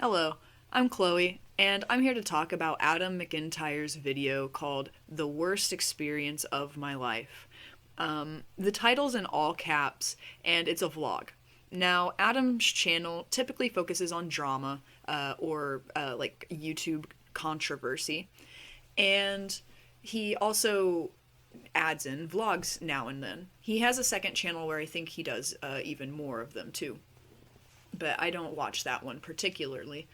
Hello, I'm Chloe, and I'm here to talk about Adam McIntyre's video called The Worst Experience of My Life. The title's in all caps, and it's a vlog. Now, Adam's channel typically focuses on drama or like YouTube controversy, and he also adds in vlogs now and then. He has a second channel where I think he does even more of them too, but I don't watch that one particularly.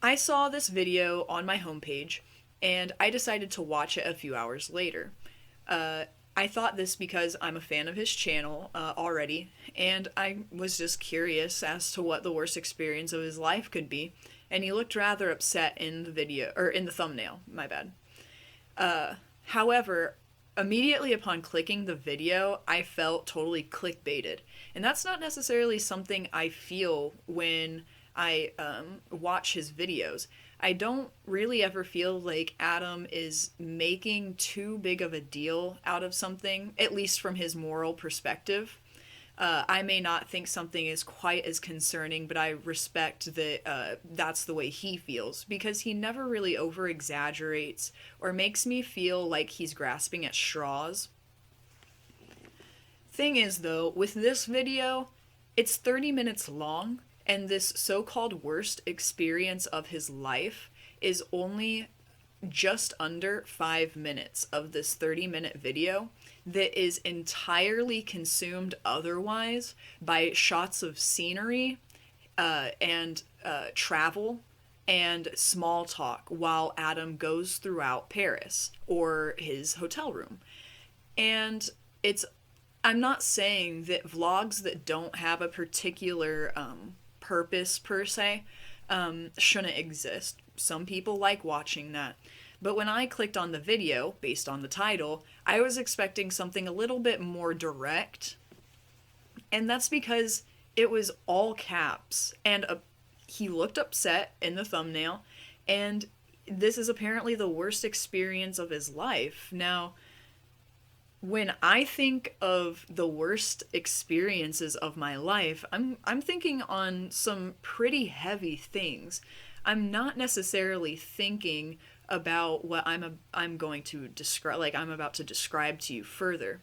I saw this video on my homepage and I decided to watch it a few hours later. I thought this because I'm a fan of his channel already, and I was just curious as to what the worst experience of his life could be. And he looked rather upset in the video, or in the thumbnail, my bad. However, immediately upon clicking the video, I felt totally clickbaited. And that's not necessarily something I feel when I watch his videos. I don't really ever feel like Adam is making too big of a deal out of something, at least from his moral perspective. I may not think something is quite as concerning, but I respect that that's the way he feels, because he never really over exaggerates or makes me feel like he's grasping at straws. Thing is, though, with this video, it's 30 minutes long, and this so called worst experience of his life is only just under 5 minutes of this 30-minute video that is entirely consumed otherwise by shots of scenery and travel and small talk while Adam goes throughout Paris or his hotel room. And I'm not saying that vlogs that don't have a particular purpose per se shouldn't exist. Some people like watching that. But when I clicked on the video, based on the title, I was expecting something a little bit more direct. And that's because it was all caps. And he looked upset in the thumbnail. And this is apparently the worst experience of his life. Now, when I think of the worst experiences of my life, I'm thinking on some pretty heavy things. I'm not necessarily thinking about what I'm going to describe, like I'm about to describe to you further.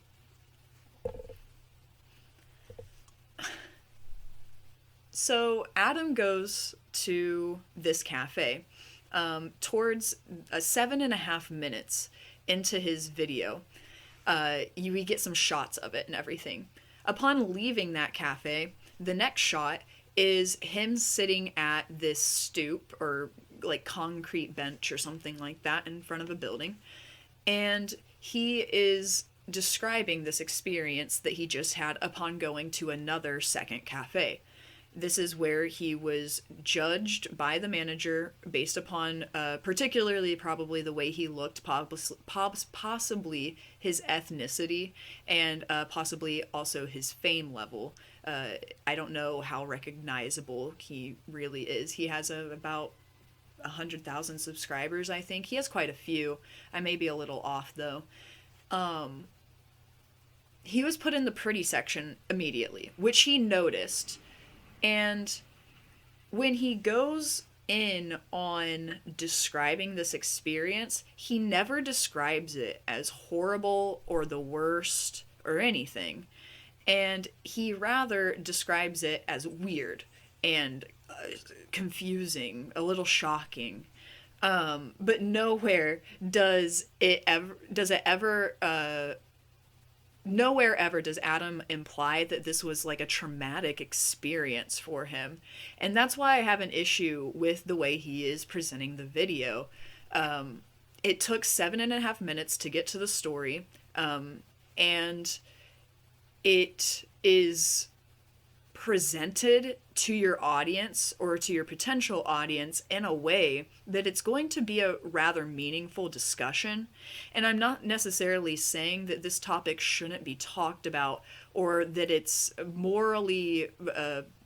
So Adam goes to this cafe towards 7.5 minutes into his video. We get some shots of it and everything. Upon leaving that cafe, the next shot is him sitting at this stoop or like concrete bench or something like that in front of a building, and he is describing this experience that he just had upon going to another second cafe. This is where he was judged by the manager based upon particularly probably the way he looked, possibly his ethnicity, and possibly also his fame level. I don't know how recognizable he really is. He has about 100,000 subscribers, I think. He has quite a few. I may be a little off, though. He was put in the pretty section immediately, which he noticed. And when he goes in on describing this experience, he never describes it as horrible or the worst or anything. And he rather describes it as weird and confusing, a little shocking. But nowhere does Adam imply that this was like a traumatic experience for him. And that's why I have an issue with the way he is presenting the video. It took 7.5 minutes to get to the story, and it is presented to your audience or to your potential audience in a way that it's going to be a rather meaningful discussion. And I'm not necessarily saying that this topic shouldn't be talked about or that it's morally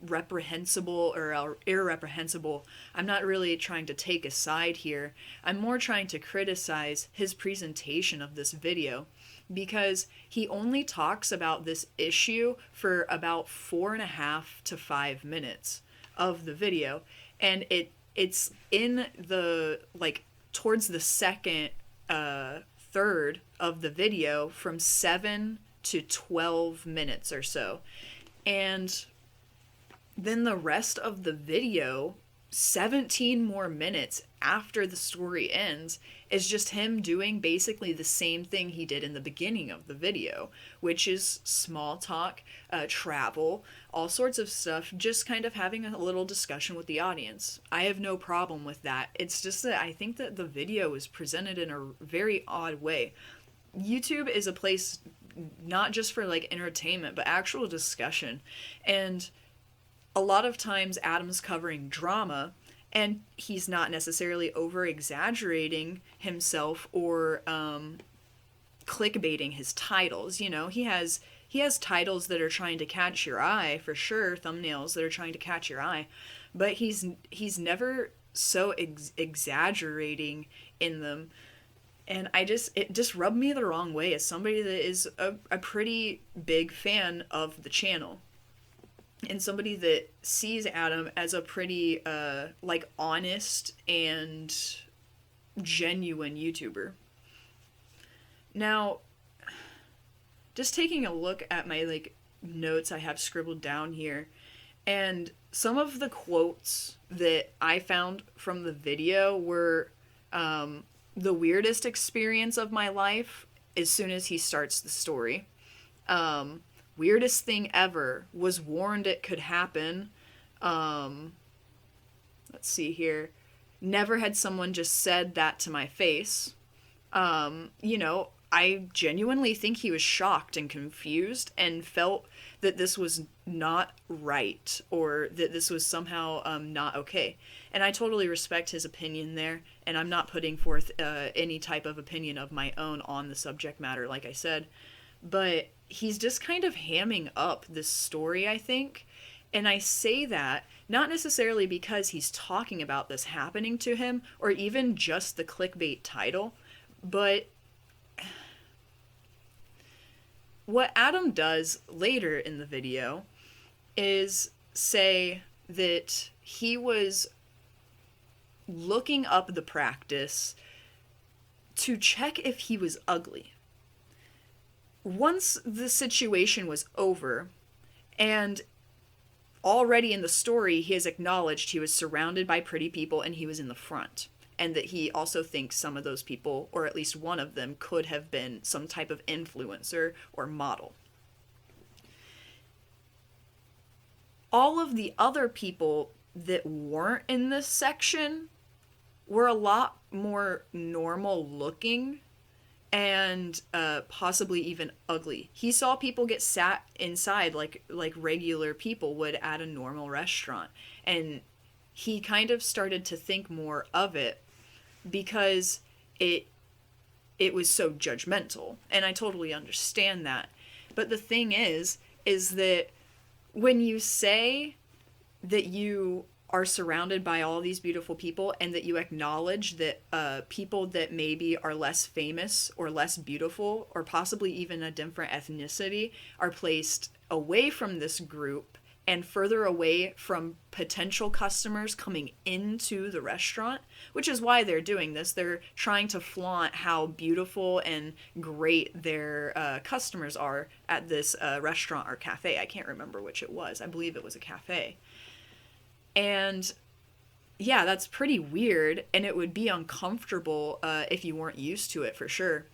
reprehensible or irreprehensible. I'm not really trying to take a side here. I'm more trying to criticize his presentation of this video, because he only talks about this issue for about 4.5 to 5 minutes. of the video, and it's in the, like, towards the second third of the video, from 7 to 12 minutes or so. And then the rest of the video, 17 more minutes after the story ends, is just him doing basically the same thing he did in the beginning of the video, which is small talk, travel, all sorts of stuff, just kind of having a little discussion with the audience. I have no problem with that. It's just that I think that the video is presented in a very odd way. YouTube is a place not just for, like, entertainment, but actual discussion. And a lot of times Adam's covering drama, and he's not necessarily over-exaggerating himself or clickbaiting his titles. You know, he has titles that are trying to catch your eye, for sure, thumbnails that are trying to catch your eye, but he's never so exaggerating in them. And it just rubbed me the wrong way as somebody that is a pretty big fan of the channel. And somebody that sees Adam as a pretty, like, honest and genuine YouTuber. Now, just taking a look at my, like, notes I have scribbled down here, and some of the quotes that I found from the video were, the weirdest experience of my life as soon as he starts the story. Weirdest thing ever, was warned it could happen. Let's see here. Never had someone just said that to my face. You know, I genuinely think he was shocked and confused and felt that this was not right, or that this was somehow not okay. And I totally respect his opinion there, and I'm not putting forth any type of opinion of my own on the subject matter, like I said. But he's just kind of hamming up this story, I think. And I say that not necessarily because he's talking about this happening to him, or even just the clickbait title, but what Adam does later in the video is say that he was looking up the practice to check if he was ugly. Once the situation was over, and already in the story he has acknowledged he was surrounded by pretty people and he was in the front, and that he also thinks some of those people, or at least one of them, could have been some type of influencer or model. All of the other people that weren't in this section were a lot more normal looking and possibly even ugly. He saw people get sat inside like regular people would at a normal restaurant, and he kind of started to think more of it because it was so judgmental, and I totally understand that. But the thing is that when you say that you are surrounded by all these beautiful people, and that you acknowledge that people that maybe are less famous or less beautiful, or possibly even a different ethnicity, are placed away from this group and further away from potential customers coming into the restaurant, which is why they're doing this. They're trying to flaunt how beautiful and great their customers are at this restaurant or cafe. I can't remember which it was. I believe it was a cafe. And yeah, that's pretty weird, and it would be uncomfortable if you weren't used to it, for sure.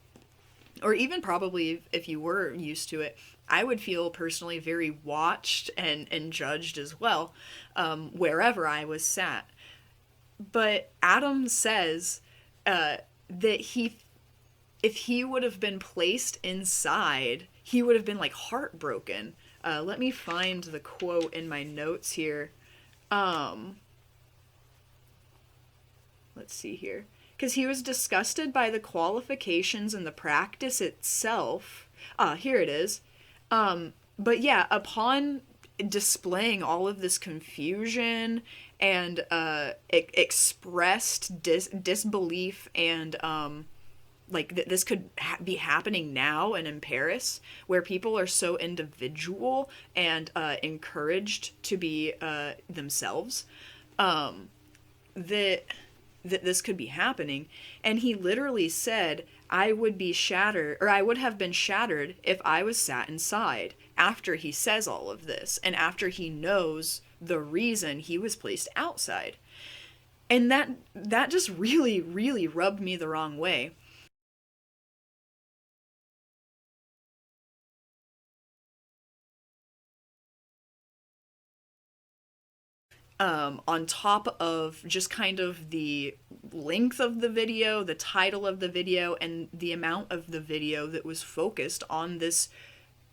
Or even probably if you were used to it, I would feel personally very watched and judged as well, wherever I was sat. But Adam says that if he would have been placed inside, he would have been, like, heartbroken. Let me find the quote in my notes here. Let's see here. Because he was disgusted by the qualifications and the practice itself. Here it is. But yeah, upon displaying all of this confusion and expressed disbelief and this could be happening now and in Paris, where people are so individual and encouraged to be themselves, that this could be happening. And he literally said, I would be shattered, or I would have been shattered if I was sat inside, after he says all of this and after he knows the reason he was placed outside. And that just really, really rubbed me the wrong way. On top of just kind of the length of the video, the title of the video, and the amount of the video that was focused on this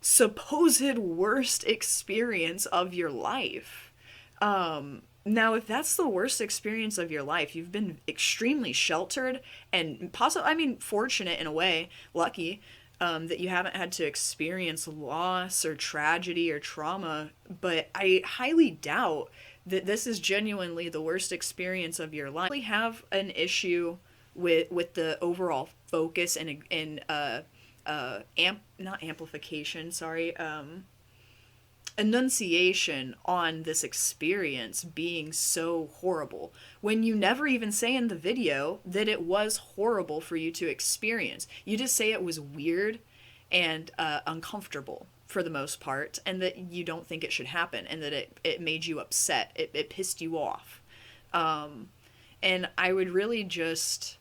supposed worst experience of your life. Now, if that's the worst experience of your life, you've been extremely sheltered and possibly, I mean, fortunate in a way, lucky, that you haven't had to experience loss or tragedy or trauma. But I highly doubt that this is genuinely the worst experience of your life. You have an issue with the overall focus and not amplification, sorry, enunciation on this experience being so horrible, when you never even say in the video that it was horrible for you to experience. You just say it was weird and uncomfortable for the most part, and that you don't think it should happen, and that it made you upset, it pissed you off. And I would really just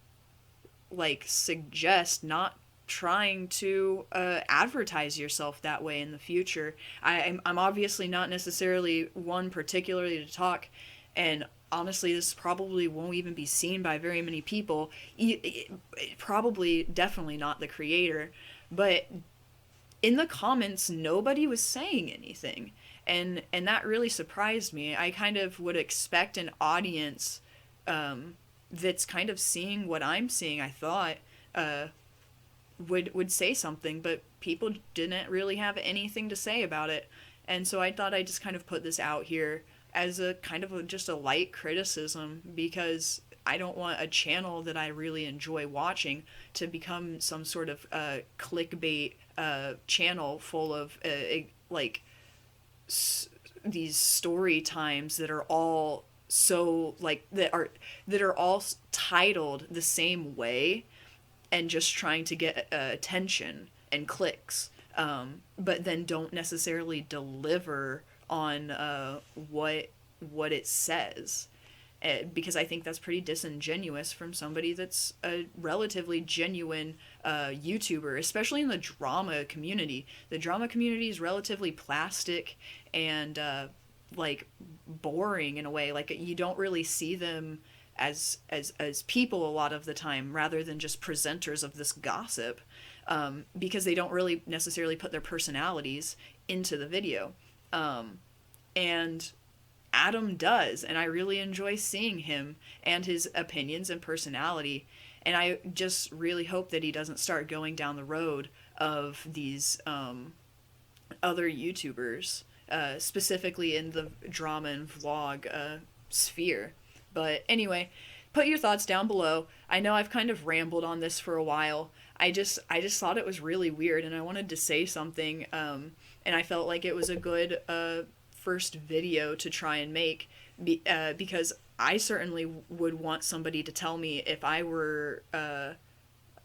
suggest not trying to advertise yourself that way in the future. I'm obviously not necessarily one particularly to talk, and honestly this probably won't even be seen by very many people, probably definitely not the creator, but in the comments nobody was saying anything, and that really surprised me. I kind of would expect an audience that's kind of seeing what I'm seeing, I thought, would say something, but people didn't really have anything to say about it. And so I thought I'd just kind of put this out here as a kind of just a light criticism, because I don't want a channel that I really enjoy watching to become some sort of clickbait channel full of these story times that are all so that are all titled the same way, and just trying to get attention and clicks, but then don't necessarily deliver on what it says. Because I think that's pretty disingenuous from somebody that's a relatively genuine YouTuber, especially in the drama community. The drama community is relatively plastic and boring in a way. You don't really see them as people a lot of the time, rather than just presenters of this gossip, because they don't really necessarily put their personalities into the video. And Adam does, and I really enjoy seeing him and his opinions and personality. And I just really hope that he doesn't start going down the road of these other YouTubers, specifically in the drama and vlog sphere. But anyway, put your thoughts down below. I know I've kind of rambled on this for a while. I just thought it was really weird, and I wanted to say something, and I felt like it was a good first video to try and make, because I certainly would want somebody to tell me if I were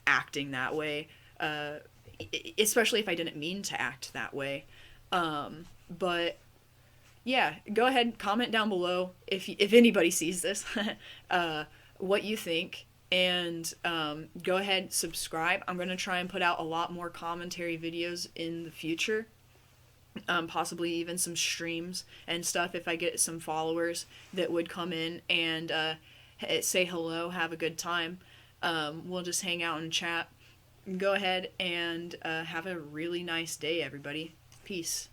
acting that way, especially if I didn't mean to act that way. But yeah, go ahead, comment down below if anybody sees this, what you think, and go ahead, subscribe. I'm going to try and put out a lot more commentary videos in the future. Possibly even some streams and stuff if I get some followers that would come in and say hello, have a good time. We'll just hang out and chat. Go ahead and have a really nice day, everybody. Peace.